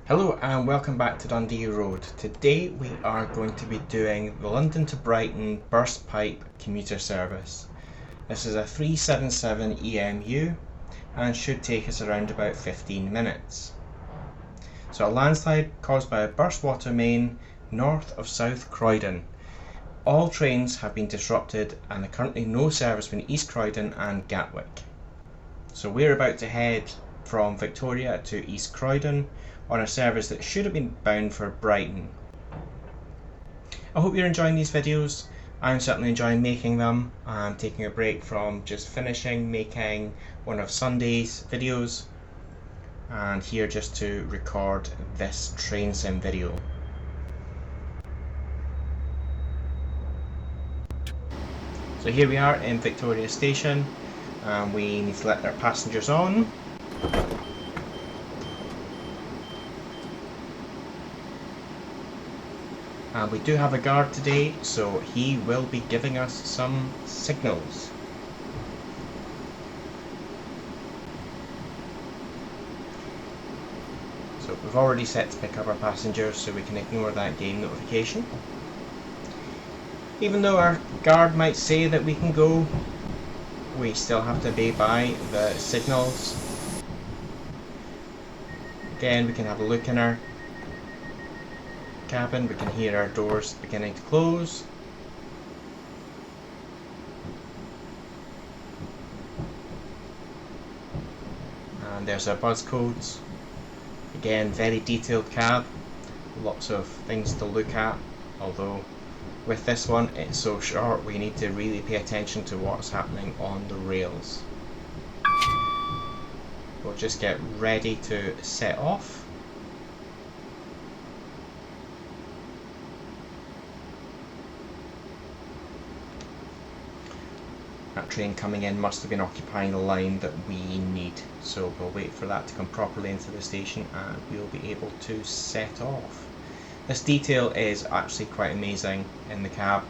Hello and welcome back to Dundee Road. Today we are going to be doing the London to Brighton burst pipe commuter service. This is a 377 EMU and should take us around about 15 minutes. So a landslide caused by a burst water main north of South Croydon. All trains have been disrupted and there are currently no service between East Croydon and Gatwick. So we're about to head from Victoria to East Croydon on a service that should have been bound for Brighton. I hope you're enjoying these videos. I'm certainly enjoying making them. I'm taking a break from just finishing making one of Sunday's videos and here just to record this train sim video. So here we are in Victoria Station and we need to let our passengers on. And we do have a guard today, so he will be giving us some signals. So we've already set to pick up our passengers, so we can ignore that game notification. Even though our guard might say that we can go, we still have to obey by the signals. Again, we can have a look in our cabin, we can hear our doors beginning to close. And there's our buzz codes. Again, very detailed cab, lots of things to look at, although with this one it's so short we need to really pay attention to what's happening on the rails. We'll just get ready to set off. That train coming in must have been occupying the line that we need, so we'll wait for that to come properly into the station and we'll be able to set off. This detail is actually quite amazing in the cab.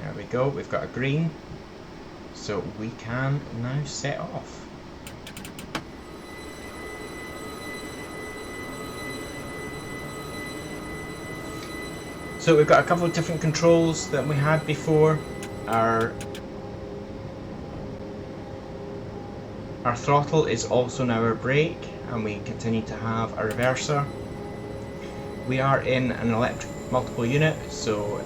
There we go, we've got a green, so we can now set off. So we've got a couple of different controls that we had before. Our throttle is also now our brake, and we continue to have a reverser. We are in an electric multiple unit, so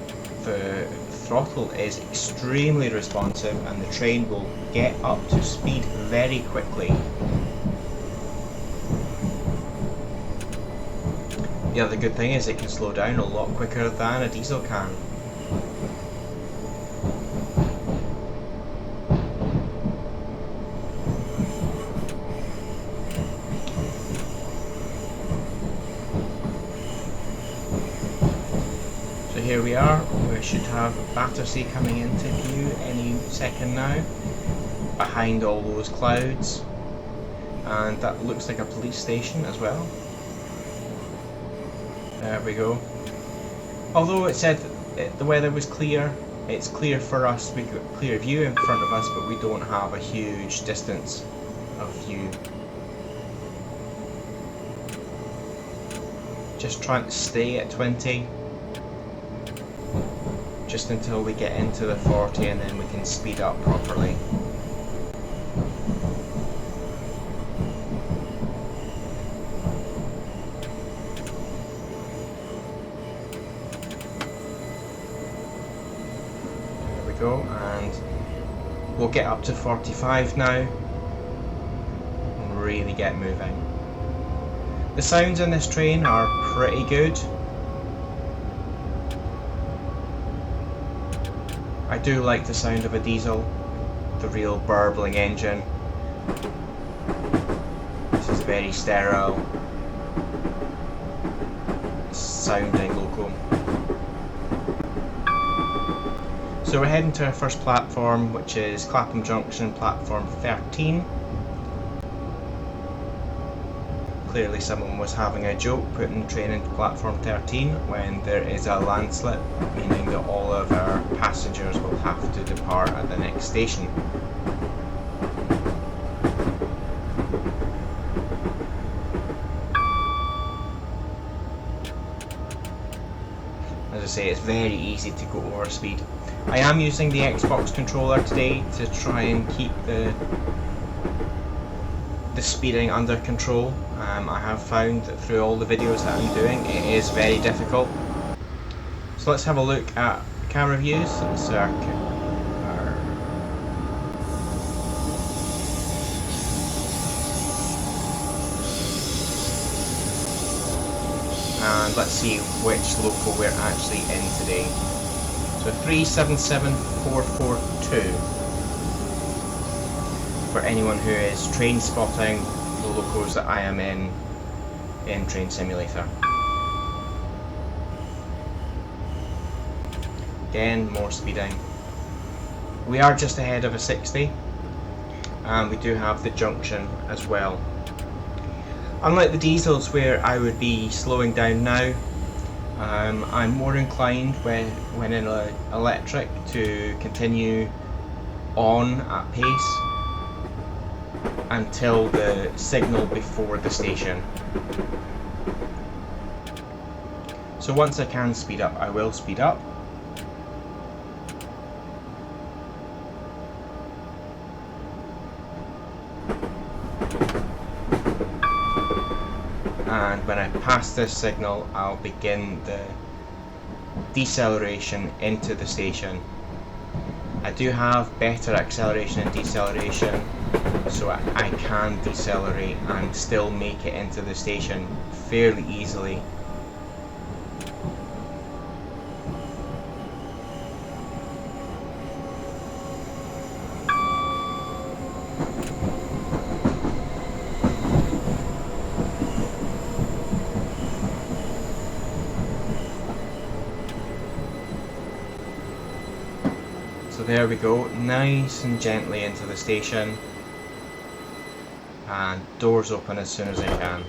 the throttle is extremely responsive and the train will get up to speed very quickly. The other good thing is it can slow down a lot quicker than a diesel can. So here we are, we should have Battersea coming into view any second now, behind all those clouds, and that looks like a police station as well. There we go. Although it said the weather was clear, it's clear for us, we've got clear view in front of us, but we don't have a huge distance of view. Just trying to stay at 20, just until we get into the 40 and then we can speed up properly. Go, and we'll get up to 45 now and really get moving. The sounds in this train are pretty good. I do like the sound of a diesel, the real burbling engine. This is very sterile sounding loco. So we're heading to our first platform, which is Clapham Junction, platform 13. Clearly someone was having a joke putting the train into platform 13 when there is a landslide, meaning that all of our passengers will have to depart at the next station. As I say, it's very easy to go over speed. I am using the Xbox controller today to try and keep the speeding under control. I have found that through all the videos that I'm doing, it is very difficult. So let's have a look at camera views of the circuit. And let's see which local we're actually in today. So 377442 for anyone who is train spotting the locals that I am in Train Simulator. Again, more speeding. We are just ahead of a 60, and we do have the junction as well. Unlike the diesels where I would be slowing down now, I'm more inclined when in electric to continue on at pace until the signal before the station. So once I can speed up, I will speed up. And when I pass this signal, I'll begin the deceleration into the station. I do have better acceleration and deceleration, so I can decelerate and still make it into the station fairly easily. So there we go, nice and gently into the station, and doors open as soon as I can.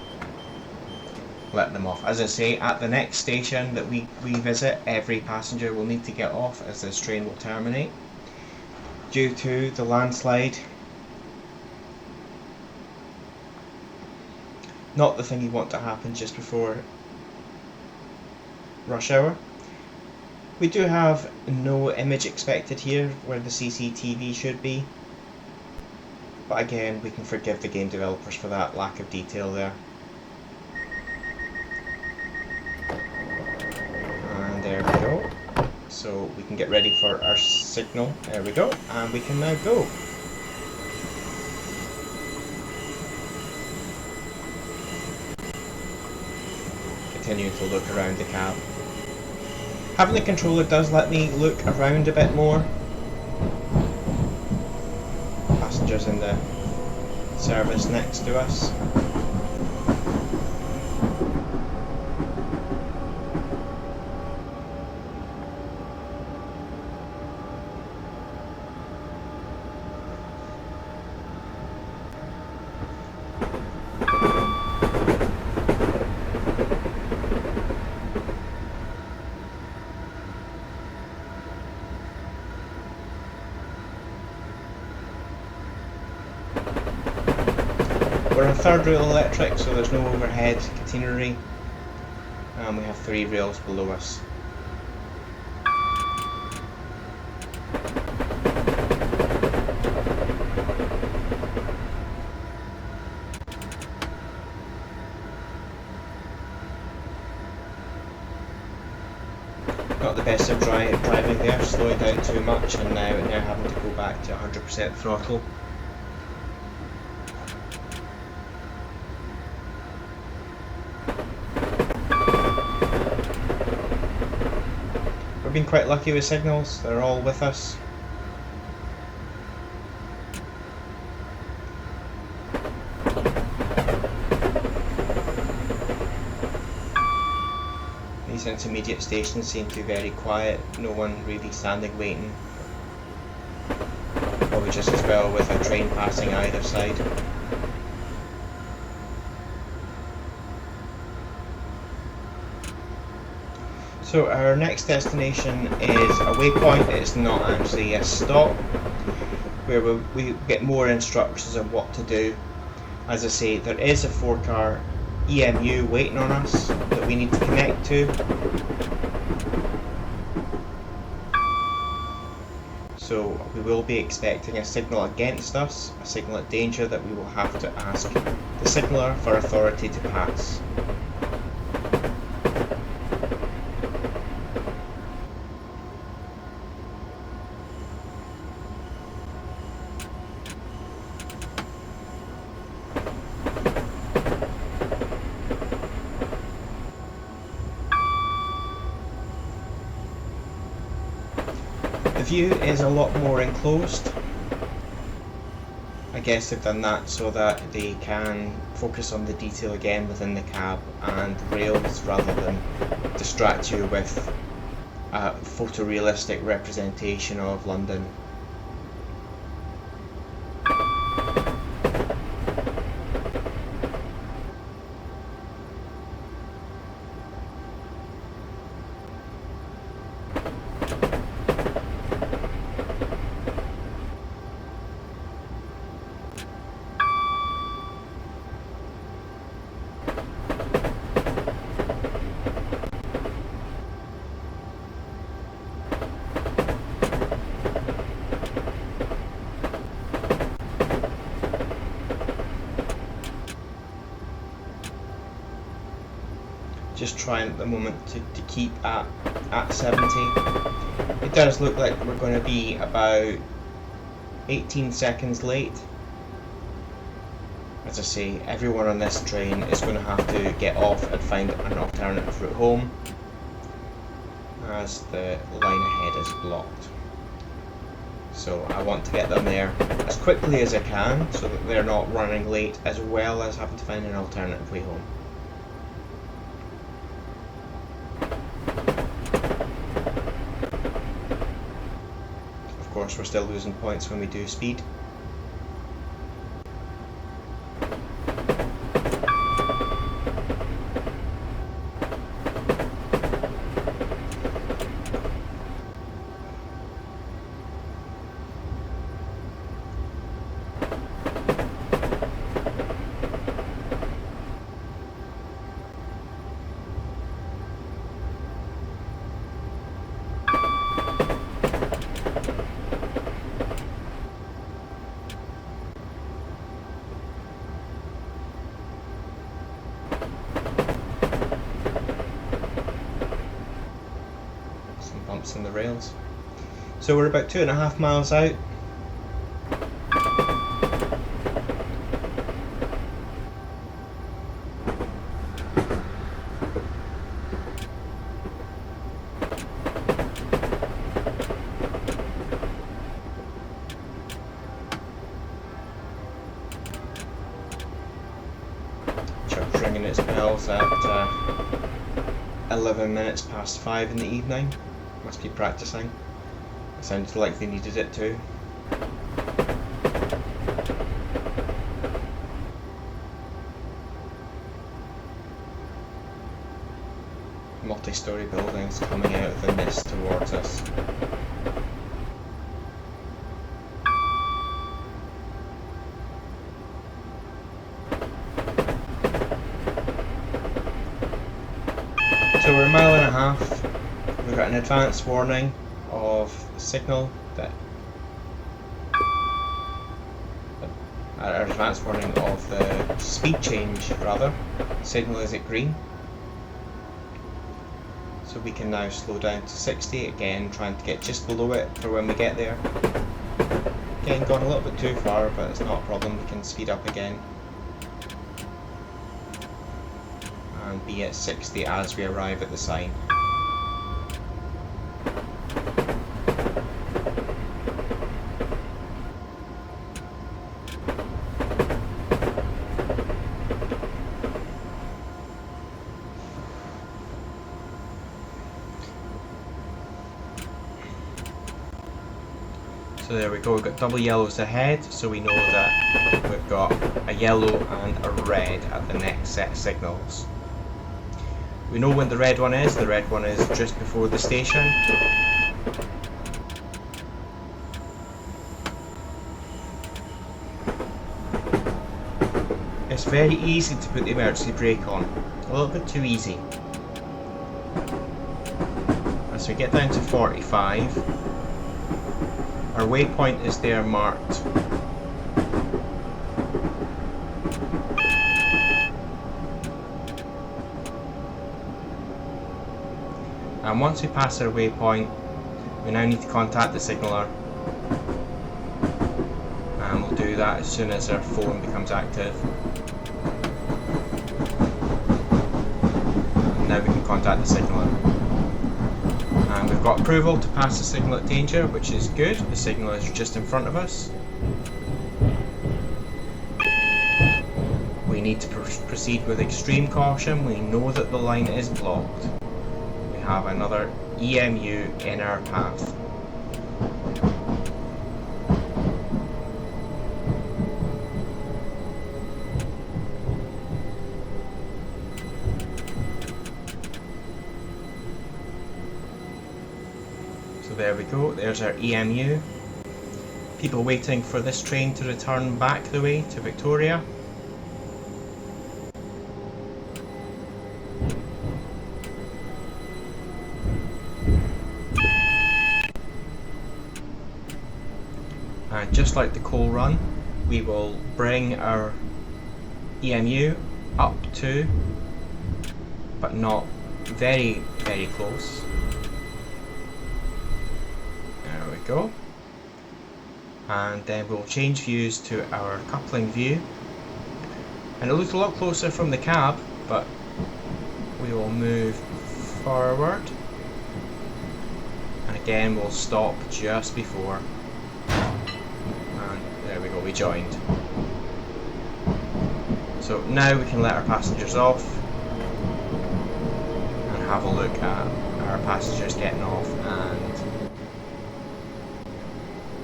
Let them off. As I say, at the next station that we visit, every passenger will need to get off as this train will terminate due to the landslide. Not the thing you want to happen just before rush hour. We do have no image expected here where the CCTV should be, but again, we can forgive the game developers for that lack of detail there. And there we go. So we can get ready for our signal. There we go, and we can now go. Continue to look around the cab. Having the controller does let me look around a bit more. Passengers in the service next to us. We're on third rail electric, so there's no overhead catenary, and we have 3 rails below us. Not the best of driving there, slowing down too much, and now having to go back to 100% throttle. We've been quite lucky with signals, they're all with us. These intermediate stations seem to be very quiet, no one really standing waiting. Probably just as well with a train passing either side. So our next destination is a waypoint. It's not actually a stop, where we get more instructions on what to do. As I say, there is a 4-car EMU waiting on us that we need to connect to. So we will be expecting a signal against us, a signal at danger that we will have to ask the signaller for authority to pass. The view is a lot more enclosed. I guess they've done that so that they can focus on the detail again within the cab and rails rather than distract you with a photorealistic representation of London. Just trying at the moment to keep at 70. It does look like we're going to be about 18 seconds late. As I say, everyone on this train is going to have to get off and find an alternative route home, as the line ahead is blocked. So I want to get them there as quickly as I can so that they're not running late, as well as having to find an alternative way home. Of course, we're still losing points when we do speed. Bumps in the rails. So we're about 2.5 miles out. Church ringing its bells at 11 minutes past 5 in the evening. Must be practicing. It sounded like they needed it too. Multi-storey buildings coming out of the mist towards us. So we're a mile and a half. We've got an advance warning of the signal that an advance warning of the speed change rather. Signal is at green. So we can now slow down to 60 again, trying to get just below it for when we get there. Again, gone a little bit too far, but it's not a problem, we can speed up again. And be at 60 as we arrive at the sign. So there we go, we've got double yellows ahead, so we know that we've got a yellow and a red at the next set of signals. We know when the red one is just before the station. It's very easy to put the emergency brake on, a little bit too easy. As we get down to 45, Our waypoint is there marked. And once we pass our waypoint, we now need to contact the signaller. And we'll do that as soon as our phone becomes active. And now we can contact the signaller. And we've got approval to pass the signal at danger, which is good. The signal is just in front of us. We need to proceed with extreme caution. We know that the line is blocked. We have another EMU in our path. So there we go, there's our EMU. People waiting for this train to return back the way to Victoria. And just like the coal run, we will bring our EMU up to, but not very, very close. There we go. And then we'll change views to our coupling view. And it looks a lot closer from the cab, but we will move forward. And again, we'll stop just before. And there we go, we joined. So now we can let our passengers off and have a look at our passengers getting off and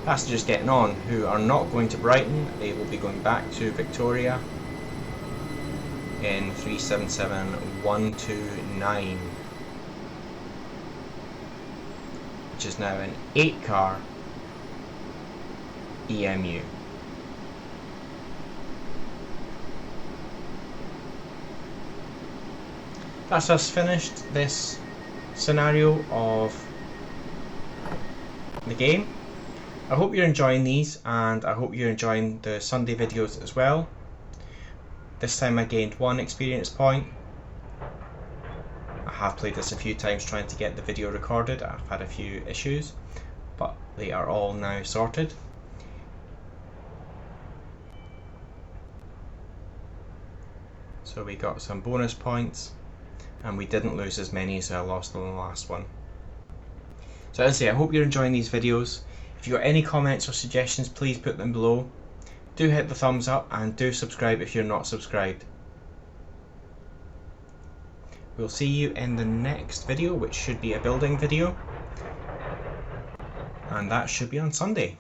passengers getting on who are not going to Brighton. They will be going back to Victoria in 377129, which is now an 8-car EMU. That's us finished this scenario of the game. I hope you're enjoying these, and I hope you're enjoying the Sunday videos as well. This time I gained 1 experience point. I have played this a few times trying to get the video recorded. I've had a few issues, but they are all now sorted. So we got some bonus points, and we didn't lose as many as I lost on the last one. So as I say, I hope you're enjoying these videos. If you've got any comments or suggestions, please put them below. Do hit the thumbs up and do subscribe if you're not subscribed. We'll see you in the next video, which should be a building video, and that should be on Sunday.